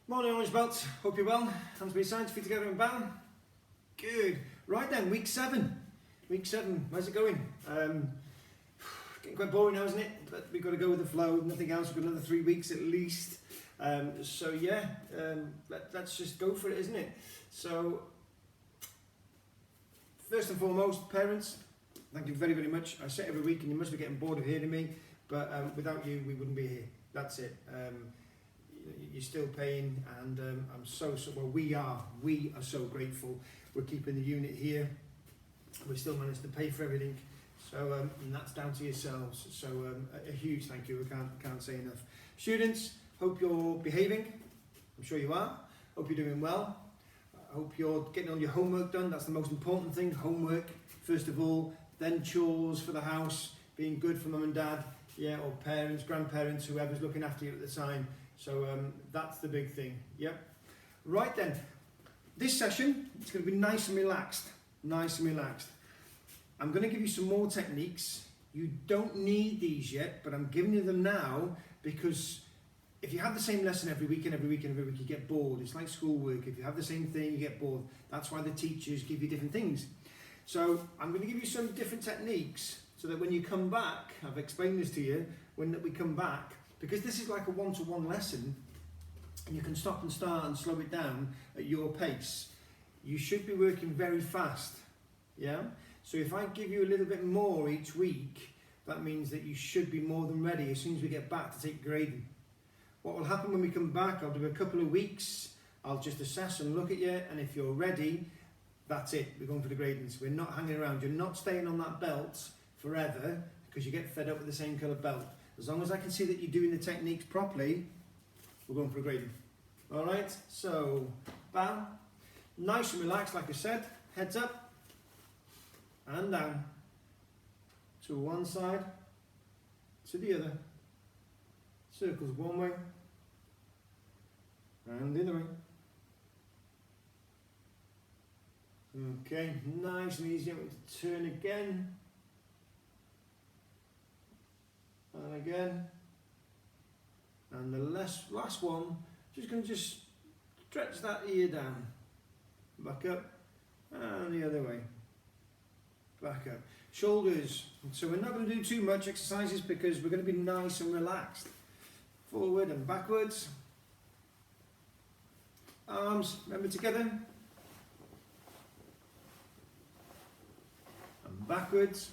Morning Orange Belts, hope you're well. Hands by your sides, feet together and bound. Good. Right then, week 7. Week 7, how's it going? Getting quite boring now, isn't it? But we've got to go with the flow, nothing else. We've got another 3 weeks at least. Let's just go for it, isn't it? So, first and foremost, parents, thank you very, very much. I say it every week and you must be getting bored of hearing me, but without you, we wouldn't be here. That's it. You're still paying, and we are so grateful. We're keeping the unit here. We still managed to pay for everything, so and that's down to yourselves. So a huge thank you. I can't say enough. Students, hope you're behaving. I'm sure you are. Hope you're doing well. I hope you're getting all your homework done. That's the most important thing. Homework first of all, then chores for the house, being good for mum and dad, yeah, or parents, grandparents, whoever's looking after you at the time. So that's the big thing. Yep. Right then, this session, it's going to be nice and relaxed. Nice and relaxed. I'm going to give you some more techniques. You don't need these yet, but I'm giving you them now because if you have the same lesson every week, you get bored. It's like schoolwork. If you have the same thing, you get bored. That's why the teachers give you different things. So I'm going to give you some different techniques so that when you come back, I've explained this to you, when we come back, because this is like a one-to-one lesson, and you can stop and start and slow it down at your pace. You should be working very fast, yeah? So if I give you a little bit more each week, that means that you should be more than ready as soon as we get back to take grading. What will happen when we come back, I'll do a couple of weeks, I'll just assess and look at you, and if you're ready, that's it, we're going for the grading. So we're not hanging around, you're not staying on that belt forever, because you get fed up with the same colour belt. As long as I can see that you're doing the techniques properly, we're going for a grading. All right, so bow, nice and relaxed, like I said, heads up and down to one side, to the other, circles one way and the other way. Okay, nice and easy. I'm going to turn again. And again, and the last one, just going to stretch that ear down, back up, and the other way, back up. Shoulders, so we're not going to do too much exercises because we're going to be nice and relaxed. Forward and backwards. Arms, remember, together, and backwards.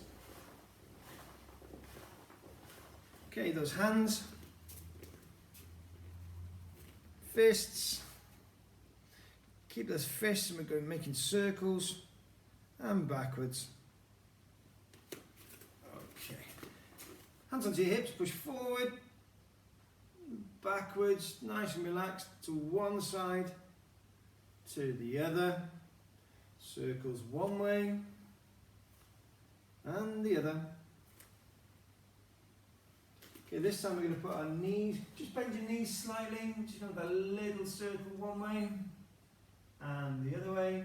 Okay, those hands, fists, keep those fists, and we're going making circles, and backwards. Okay, hands onto your hips, push forward, backwards, nice and relaxed, to one side, to the other, circles one way, and the other. Okay, this time we're going to put our knees, just bend your knees slightly, just going to have a little circle one way, and the other way,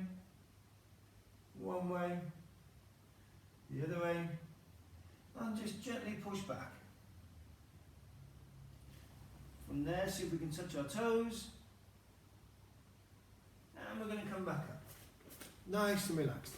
one way, the other way, and just gently push back. From there, see if we can touch our toes, and we're going to come back up. Nice and relaxed.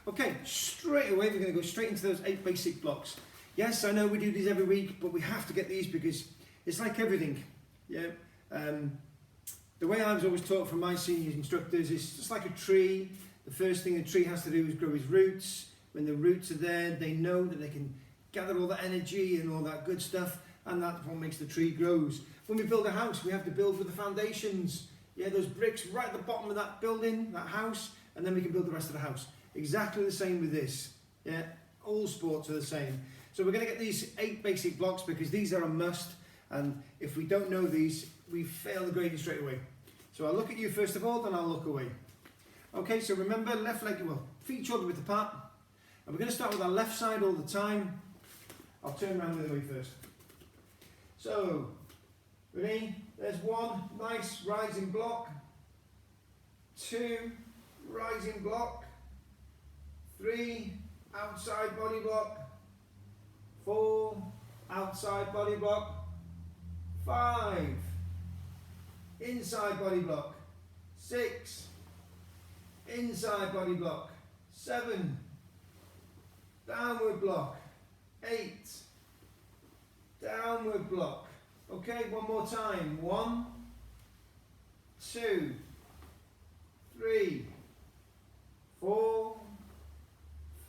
Okay, straight away we're going to go straight into those 8 basic blocks. Yes, I know we do these every week, but we have to get these because it's like everything. Yeah. The way I was always taught from my senior instructors is just like a tree. The first thing a tree has to do is grow its roots. When the roots are there, they know that they can gather all that energy and all that good stuff, and that's what makes the tree grows. When we build a house, we have to build with the foundations. Yeah, those bricks right at the bottom of that building, that house, and then we can build the rest of the house. Exactly the same with this. Yeah, all sports are the same. So we're going to get these 8 basic blocks because these are a must, and if we don't know these, we fail the grading straight away. So I'll look at you first of all, then I'll look away. Okay, so remember, left leg, well, feet shoulder width apart, and we're going to start with our left side all the time. I'll turn around the other way first. So, ready? There's 1, nice rising block, 2, rising block, 3, outside body block, 4, outside body block, 5, inside body block. 6, inside body block. 7, downward block. 8, downward block. Okay, one more time. 1, 2, 3, 4,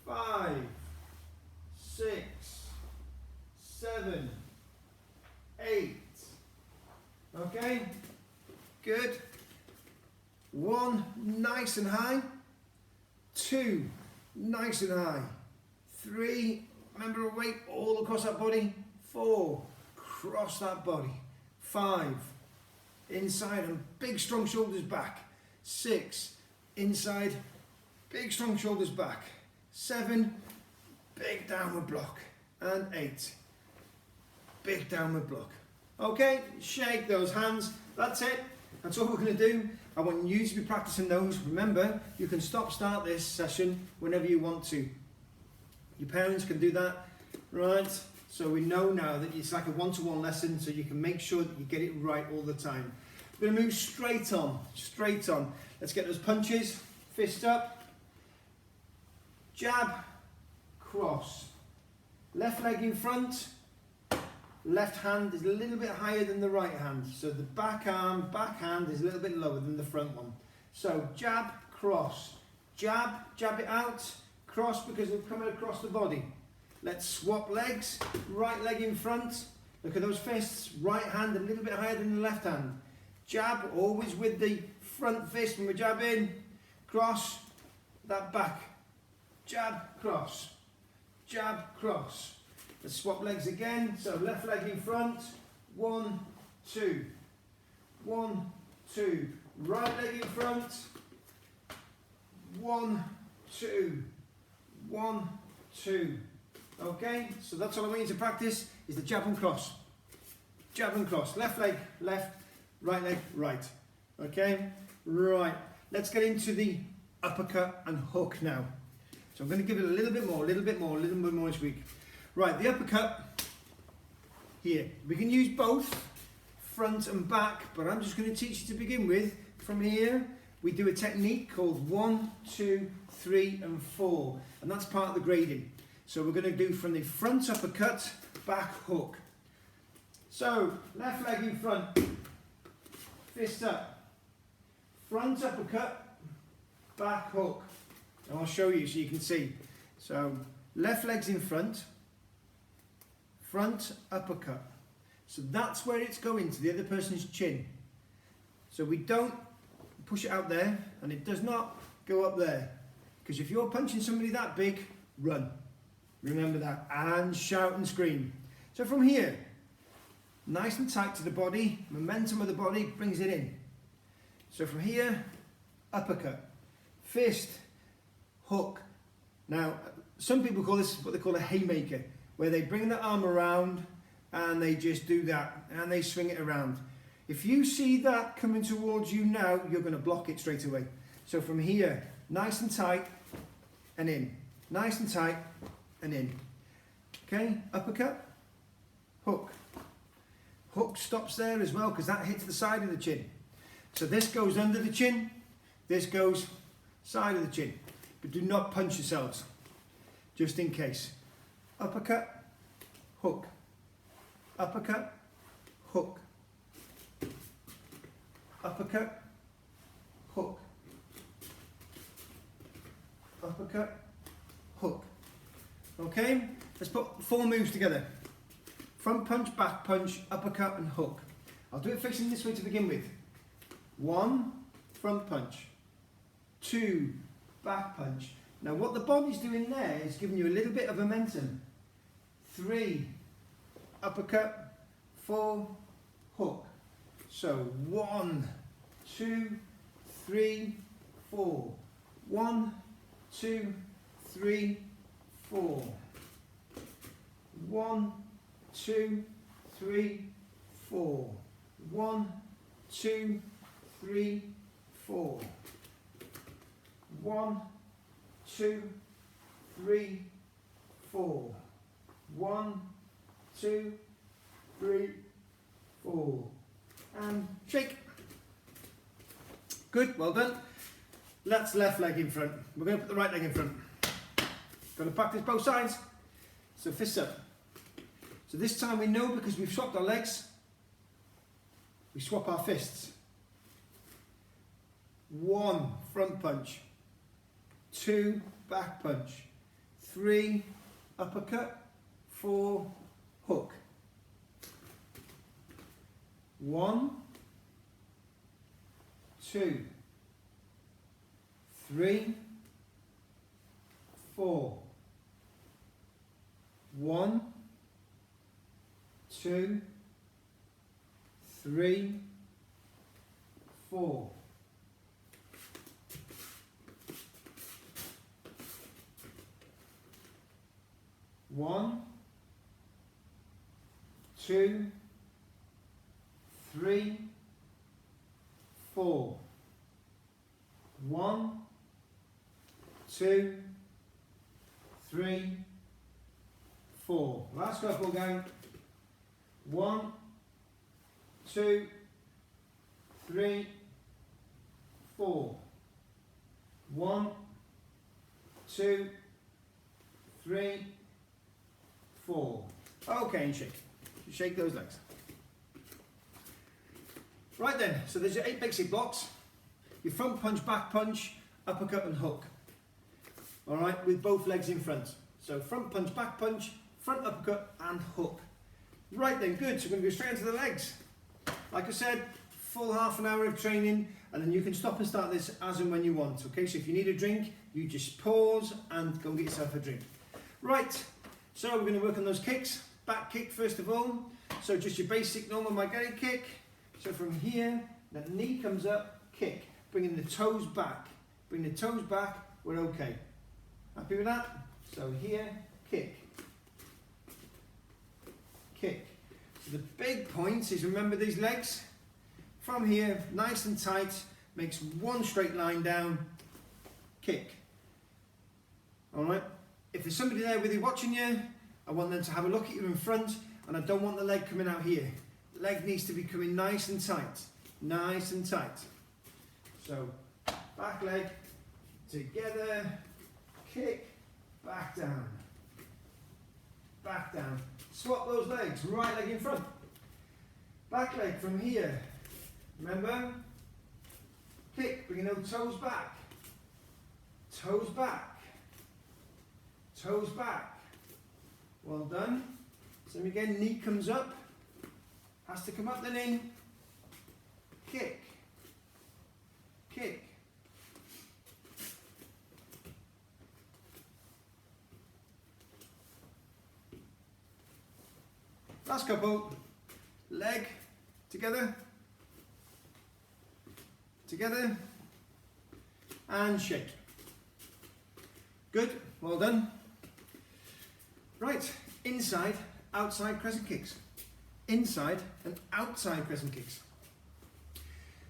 5, 6, 7, 8. Okay, good. 1, nice and high. 2, nice and high. 3, remember a weight all across that body. 4, cross that body. 5, inside and big strong shoulders back. 6, inside, big strong shoulders back. 7, big downward block. And 8, big downward block. Okay, shake those hands. That's it. That's all we're going to do. I want you to be practicing those. Remember, you can start this session whenever you want to. Your parents can do that, right? So we know now that it's like a one-to-one lesson, so you can make sure that you get it right all the time. We're going to move straight on, straight on. Let's get those punches. Fist up. Jab, cross. Left leg in front. Left hand is a little bit higher than the right hand. So the back arm, back hand is a little bit lower than the front one. So jab, cross. Jab, jab it out. Cross because we're coming across the body. Let's swap legs. Right leg in front. Look at those fists. Right hand a little bit higher than the left hand. Jab, always with the front fist when we jab in. Cross, that back. Jab, cross. Jab, cross. Let's swap legs again. So left leg in front. 1, 2. 1, 2. Right leg in front. 1, 2. 1, 2. Okay, so that's all I want you to practice is the jab and cross. Jab and cross. Left leg, left. Right leg, right. Okay, right. Let's get into the uppercut and hook now. So I'm going to give it a little bit more, a little bit more this week. Right, the uppercut here. We can use both front and back, but I'm just going to teach you to begin with. From here, we do a technique called 1, 2, 3, and 4, and that's part of the grading. So we're going to do from the front uppercut, back hook. So left leg in front, fist up, front uppercut, back hook. And I'll show you so you can see. So left leg's in front, front uppercut. So that's where it's going, to the other person's chin. So we don't push it out there, and it does not go up there. Because if you're punching somebody that big, run. Remember that. And shout and scream. So from here, nice and tight to the body, momentum of the body brings it in. So from here, uppercut, fist, hook. Now, some people call this what they call a haymaker, where they bring the arm around and they just do that and they swing it around. If you see that coming towards you now, you're going to block it straight away. So from here, nice and tight and in. Nice and tight and in. Okay, uppercut, hook. Hook stops there as well because that hits the side of the chin. So this goes under the chin, this goes side of the chin. But do not punch yourselves, just in case. Uppercut, hook. Uppercut, hook. Uppercut, hook. Uppercut, hook. Okay, let's put 4 moves together. Front punch, back punch, uppercut and hook. I'll do it facing this way to begin with. 1, front punch. 2, back punch. Now what the body's doing there is giving you a little bit of momentum. 3, uppercut. 4, hook. So 1, 2, 3, 4. 1, 2, 3, 4. 1, 2, 3, 4. 1, 2, 3, 4. 1, 2, 3, 4. 1, 2, 3, 4. And shake. Good, well done. That's left leg in front. We're going to put the right leg in front. Got to practice both sides. So fists up. So this time we know, because we've swapped our legs, we swap our fists. 1 front punch, 2 back punch, 3 uppercut, 4 hook. 1, 2, 3, 4. 1, 2, 3, 4. One, 2, 3, 4. 1, 2, 3, 4. Last couple going. 1, 2, 3, 4. 1, 2, 3, 4. Okay, and shake. Shake those legs. Right then, so there's your 8 basic blocks. Your front punch, back punch, uppercut and hook. Alright, with both legs in front. So front punch, back punch, front uppercut and hook. Right then, good. So we're going to go straight into the legs. Like I said, full half an hour of training, and then you can stop and start this as and when you want. Okay, so if you need a drink, you just pause and go and get yourself a drink. Right, so we're going to work on those kicks. Back kick first of all. So just your basic normal Margherita kick. So from here, the knee comes up, kick. Bringing the toes back. Bring the toes back, we're okay. Happy with that? So here, kick. Kick. So the big point is, remember these legs? From here, nice and tight, makes one straight line down, kick. Alright? If there's somebody there with you watching you, I want them to have a look at you in front, and I don't want the leg coming out here. The leg needs to be coming nice and tight. Nice and tight. So, back leg, together, kick, back down. Back down. Swap those legs, right leg in front. Back leg from here. Remember? Kick, bringing those toes back. Toes back. Toes back. Well done. Same again, knee comes up. Has to come up the knee. Kick. Kick. Last couple. Leg. Together. Together. And shake. Good. Well done. Right. Inside, outside crescent kicks. Inside and outside crescent kicks.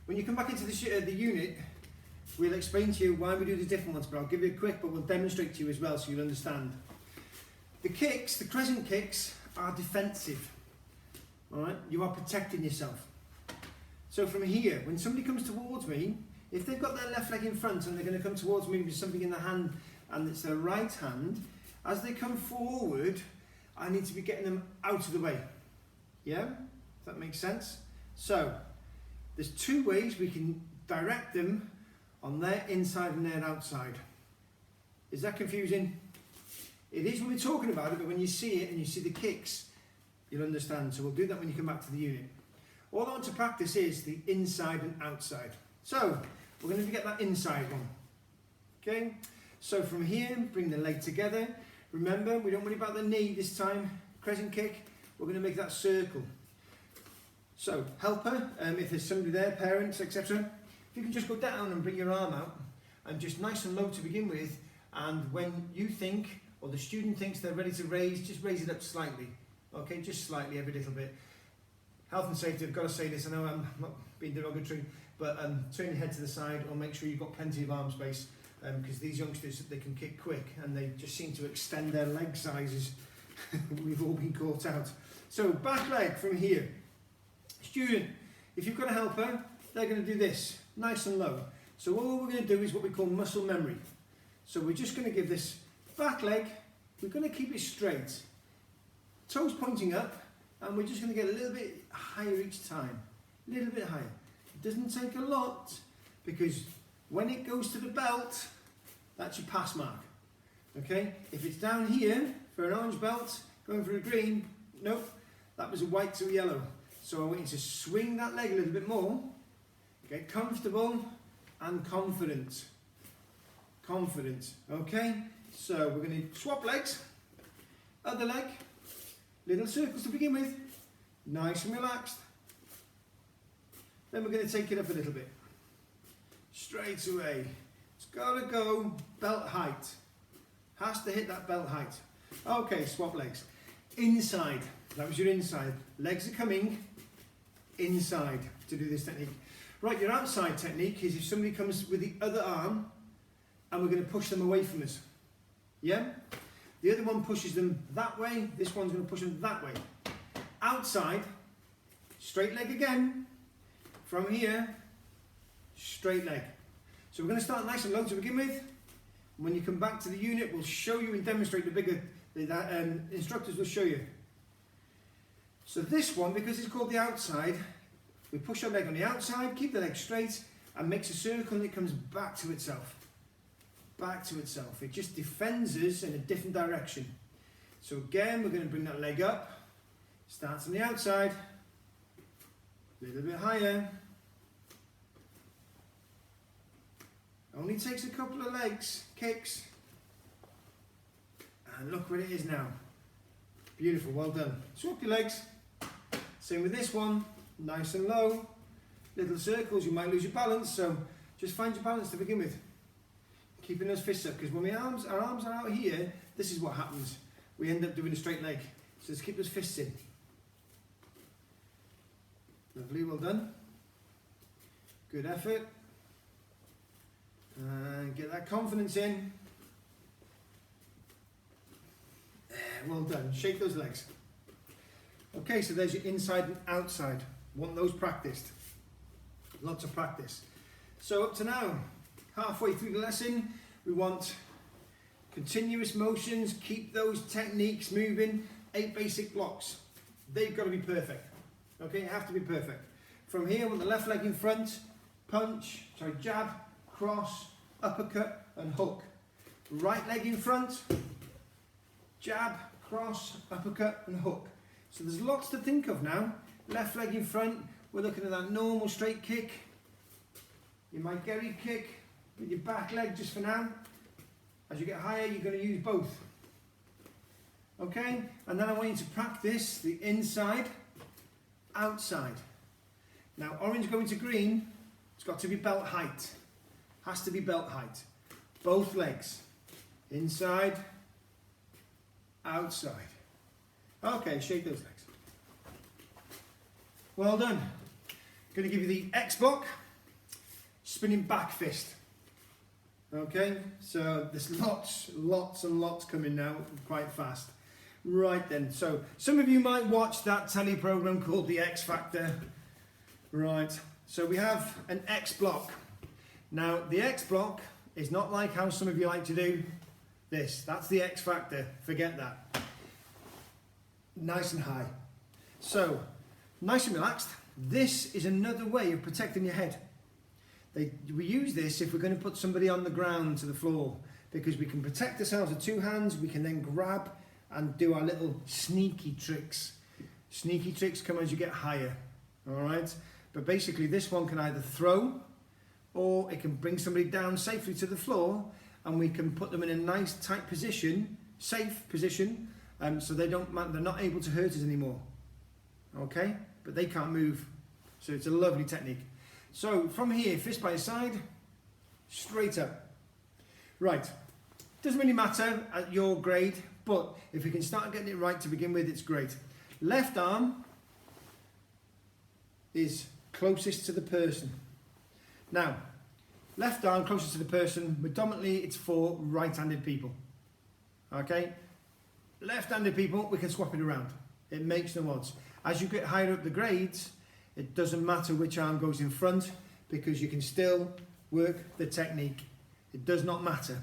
When you come back into the unit, we'll explain to you why we do the different ones, but I'll give you a quick, but we'll demonstrate to you as well so you'll understand. The kicks, the crescent kicks, are defensive. Alright, you are protecting yourself. So from here, when somebody comes towards me, if they've got their left leg in front and they're going to come towards me with something in their hand and it's their right hand, as they come forward, I need to be getting them out of the way. Yeah? Does that make sense? So, there's 2 ways we can direct them on their inside and their outside. Is that confusing? It is when we're talking about it, but when you see it and you see the kicks, you'll understand. So we'll do that when you come back to the unit. All I want to practice is the inside and outside. So, we're going to get that inside one. Okay? So from here, bring the leg together. Remember, we don't worry about the knee this time. Crescent kick, we're going to make that circle. So, helper, if there's somebody there, parents, etc. If you can just go down and bring your arm out, and just nice and low to begin with, and when you think, or the student thinks they're ready to raise, just raise it up slightly. Okay, just slightly, every little bit. Health and safety, I've got to say this, I know I'm not being derogatory, but turn your head to the side, or make sure you've got plenty of arm space, because these youngsters, they can kick quick, and they just seem to extend their leg sizes. We've all been caught out. So, back leg from here. Student, if you've got a helper, they're going to do this, nice and low. So all we're going to do is what we call muscle memory. So we're just going to give this back leg, we're going to keep it straight, toes pointing up, and we're just going to get a little bit higher each time, a little bit higher. It doesn't take a lot, because when it goes to the belt, that's your pass mark. Okay, if it's down here for an orange belt, going for a green, nope, that was a white to a yellow. So I want you to swing that leg a little bit more, get comfortable and confident. Confident, okay? So we're going to swap legs, other leg, little circles to begin with, nice and relaxed. Then we're going to take it up a little bit, straight away. It's got to go belt height, has to hit that belt height. Okay, swap legs. Inside, that was your inside. Legs are coming inside to do this technique. Right, your outside technique is if somebody comes with the other arm and we're going to push them away from us. Yeah? The other one pushes them that way, this one's going to push them that way. Outside, straight leg again. From here, straight leg. So we're going to start nice and low to begin with. When you come back to the unit, we'll show you and demonstrate the bigger, instructors will show you. So this one, because it's called the outside, we push our leg on the outside, keep the leg straight, and makes a circle and it comes back to itself. Back to itself. It just defends us in a different direction. So again, we're going to bring that leg up. Starts on the outside. A little bit higher. Only takes a couple of legs, kicks. And look where it is now. Beautiful, well done. Swap your legs. Same with this one. Nice and low. Little circles, you might lose your balance, so just find your balance to begin with. Keeping those fists up, because when our arms are out here, this is what happens. We end up doing a straight leg. So just keep those fists in. Lovely, well done. Good effort. And get that confidence in. Well done. Shake those legs. Okay, so there's your inside and outside. Want those practiced. Lots of practice. So up to now, halfway through the lesson, we want continuous motions, keep those techniques moving, 8 basic blocks. They've got to be perfect. Okay, have to be perfect. From here, with the left leg in front, jab, cross, uppercut and hook. Right leg in front, jab, cross, uppercut and hook. So there's lots to think of now. Left leg in front, we're looking at that normal straight kick. You might Gary kick with your back leg just for now. As you get higher, you're going to use both. Okay, and then I want you to practice the inside, outside. Now orange going to green, it's got to be belt height. Has to be belt height. Both legs. Inside, outside. Okay, shake those legs. Well done. Going to give you the X block, spinning back fist. Okay, so there's lots and lots coming now, quite fast. Right then, so some of you might watch that telly program called The X Factor. Right, so we have an X block. Now, the X block is not like how some of you like to do this. That's the X Factor, forget that. Nice and high. So, nice and relaxed. This is another way of protecting your head. We use this if we're going to put somebody on the ground to the floor, because we can protect ourselves with 2 hands, we can then grab and do our little sneaky tricks. Sneaky tricks come as you get higher, all right? But basically this one can either throw, or it can bring somebody down safely to the floor, and we can put them in a nice tight position, safe position, so they're not able to hurt us anymore, okay? But they can't move, so it's a lovely technique. So from here, fist by your side, straight up. Right, doesn't really matter at your grade, but if we can start getting it right to begin with, it's great. Left arm is closest to the person. Now, left arm closest to the person, predominantly it's for right-handed people. Okay? Left-handed people, we can swap it around. It makes no odds. As you get higher up the grades, it doesn't matter which arm goes in front. because you can still work the technique. It does not matter.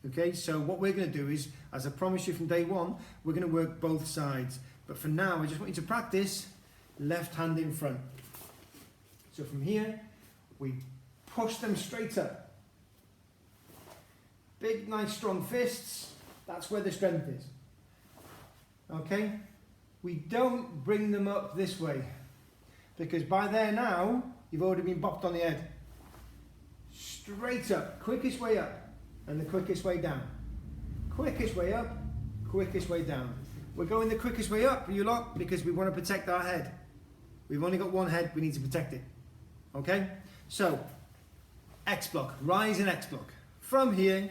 Okay, so what we're going to do is, as I promised you from day one, we're going to work both sides. But for now, I just want you to practice left hand in front. So from here, we push them straight up. Big, nice, strong fists. That's where the strength is. Okay? We don't bring them up this way, because by there now, you've already been bopped on the head. Straight up, quickest way up, and the quickest way down. Quickest way up, quickest way down. We're going the quickest way up, you lot, because we want to protect our head. We've only got one head, we need to protect it. Okay? So, X block, rise in X block. From here,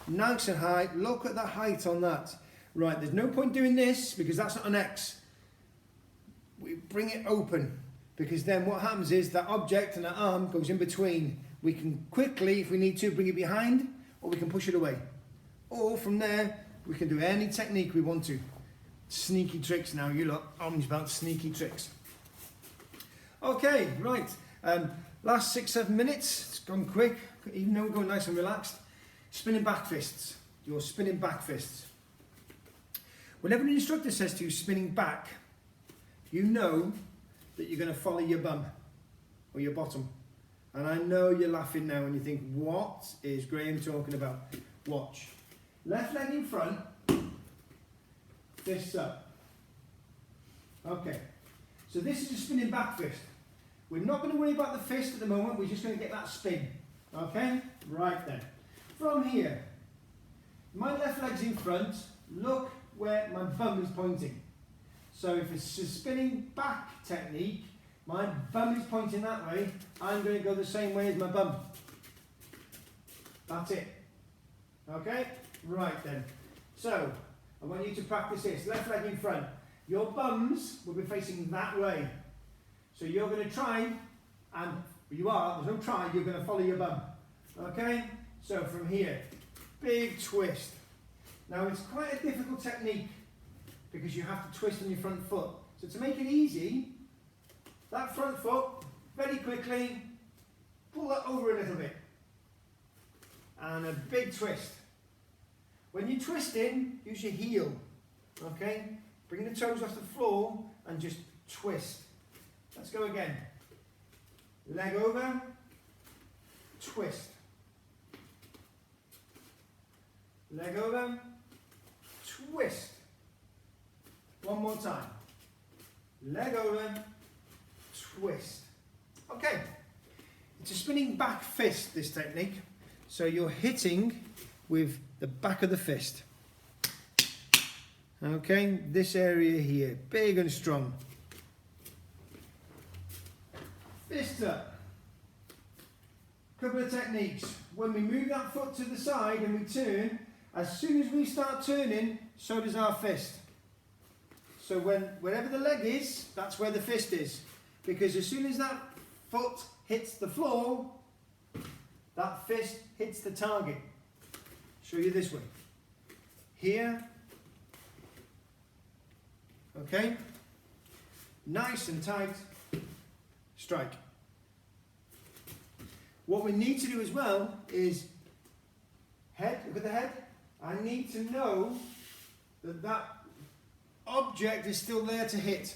nice and high, look at the height on that. Right, there's no point doing this, because that's not an X. We bring it open, because then what happens is that object and that arm goes in between. We can quickly, if we need to, bring it behind, or we can push it away. Or from there, we can do any technique we want to. Sneaky tricks now, you lot. Omni's about sneaky tricks. Okay, right. Last 6-7 minutes. It's gone quick, even though we're going nice and relaxed. Spinning back fists. Your spinning back fists. Whenever an instructor says to you spinning back, you know that you're going to follow your bum or your bottom. And I know you're laughing now and you think, what is Graham talking about? Watch. Left leg in front, fists up. Okay, so this is a spinning back fist. We're not going to worry about the fist at the moment, we're just going to get that spin. Okay, right then. From here, my left leg's in front, look where my bum is pointing. So if it's a spinning back technique, my bum is pointing that way, I'm going to go the same way as my bum. That's it. Okay? Right then. So, I want you to practice this. Left leg in front. Your bums will be facing that way. So you're going to try, and you are, there's no try, you're going to follow your bum. Okay? So from here, big twist. Now it's quite a difficult technique, because you have to twist on your front foot. So to make it easy, that front foot, very quickly, pull that over a little bit. And a big twist. When you're twisting, use your heel. Okay? Bring the toes off the floor and just twist. Let's go again. Leg over, twist. Leg over, twist. One more time. Leg over, twist. Okay. It's a spinning back fist, this technique. So you're hitting with the back of the fist. Okay, this area here, big and strong. Fist up. Couple of techniques. When we move that foot to the side and we turn, as soon as we start turning, so does our fist. So wherever the leg is, that's where the fist is. Because as soon as that foot hits the floor, that fist hits the target. Show you this way. Here. Okay. Nice and tight. Strike. What we need to do as well is head, look at the head. I need to know that that object is still there to hit.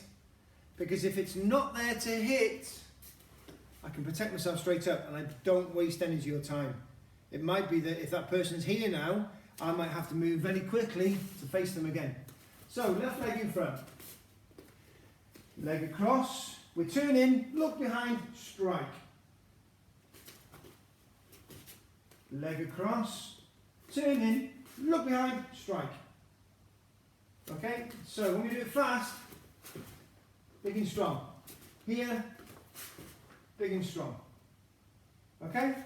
Because if it's not there to hit, I can protect myself straight up and I don't waste energy or time. It might be that if that person's here now, I might have to move very quickly to face them again. So, left leg in front. Leg across. We turn in, look behind, strike. Leg across, turn in, look behind, strike. Okay, so when we do it fast, big and strong. Here, big and strong. Okay?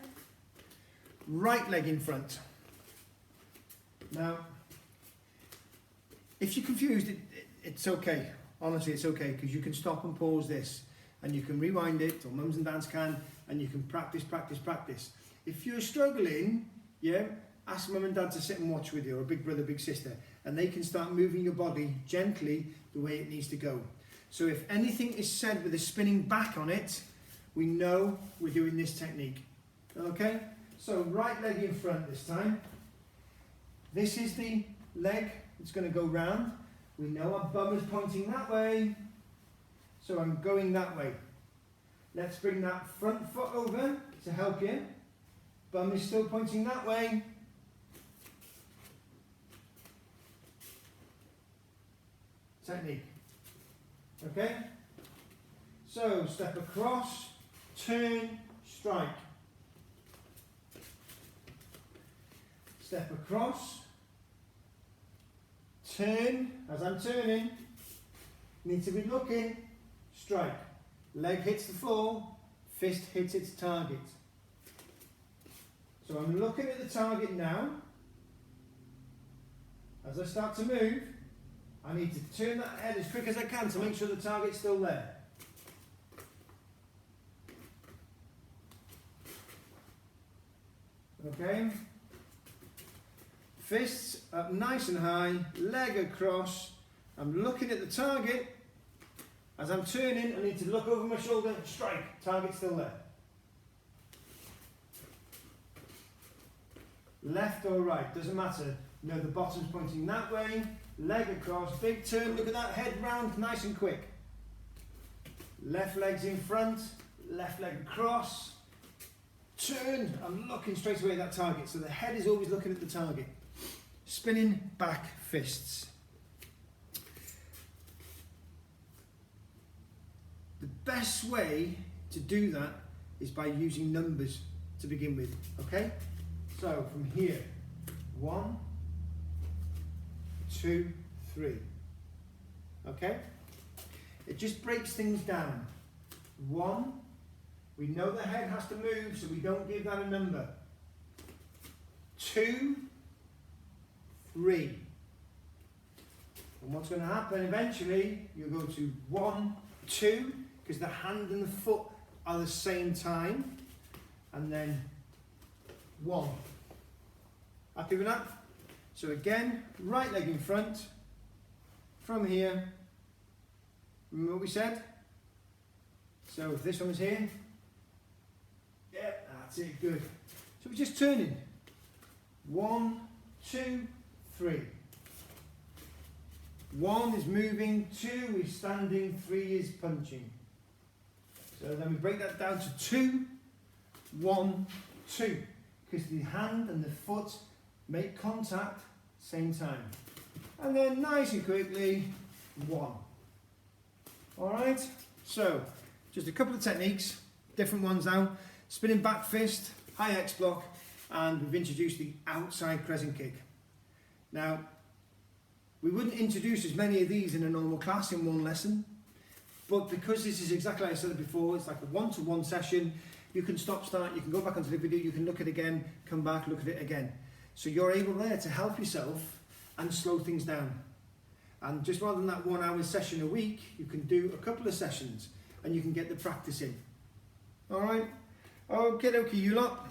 Right leg in front. Now, if you're confused, it's okay. Honestly, it's okay, because you can stop and pause this, and you can rewind it, or mums and dads can, and you can practice, practice, practice. If you're struggling, yeah, ask mum and dad to sit and watch with you, or a big brother, big sister, and they can start moving your body gently the way it needs to go. So if anything is said with a spinning back on it, we know we're doing this technique. Okay, so right leg in front this time. This is the leg that's going to go round. We know our bum is pointing that way, so I'm going that way. Let's bring that front foot over to help you. Bum is still pointing that way. Technique. Okay? So, step across, turn, strike. Step across, turn, as I'm turning, need to be looking, strike. Leg hits the floor, fist hits its target. So I'm looking at the target now. As I start to move, I need to turn that head as quick as I can to make sure the target's still there. Okay? Fists up nice and high, leg across. I'm looking at the target. As I'm turning, I need to look over my shoulder and strike. Target still there. Left or right, doesn't matter. You know the bottom's pointing that way. Leg across, big turn. Look at that head round, nice and quick. Left leg's in front, left leg across. Turn, I'm looking straight away at that target. So the head is always looking at the target. Spinning back fists. The best way to do that is by using numbers to begin with, okay? So from here, 1, 2, 3, okay? It just breaks things down. 1, we know the head has to move, so we don't give that a number. 2, 3. And what's going to happen eventually, you'll go to 1, 2, because the hand and the foot are the same time, and then 1. Happy with that? So again, right leg in front, from here, remember what we said? So if this one was here, yeah, that's it, good. So we're just turning. 1, 2, 3. 1 is moving, 2 is standing, 3 is punching. So then we break that down to 2, 1, 2. Because the hand and the foot make contact same time. And then nice and quickly, 1. Alright, so just a couple of techniques, different ones now. Spinning back fist, high X block, and we've introduced the outside crescent kick. Now, we wouldn't introduce as many of these in a normal class in one lesson, but because this is exactly like I said before, it's like a one-to-one session, you can stop, start, you can go back onto the video, you can look at it again, come back, look at it again. So you're able there to help yourself and slow things down. And just rather than that 1 hour session a week, you can do a couple of sessions and you can get the practice in. Alright? Okay, you lot.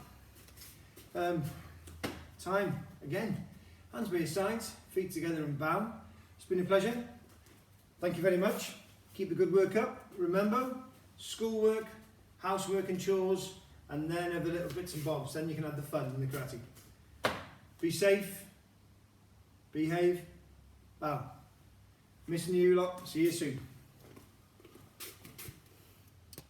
Time again. Hands by your sides, feet together and bow. It's been a pleasure. Thank you very much. Keep the good work up. Remember, schoolwork, housework and chores, and then other little bits and bobs. Then you can have the fun in the karate. Be safe. Behave. Bow. Missing you lot. See you soon.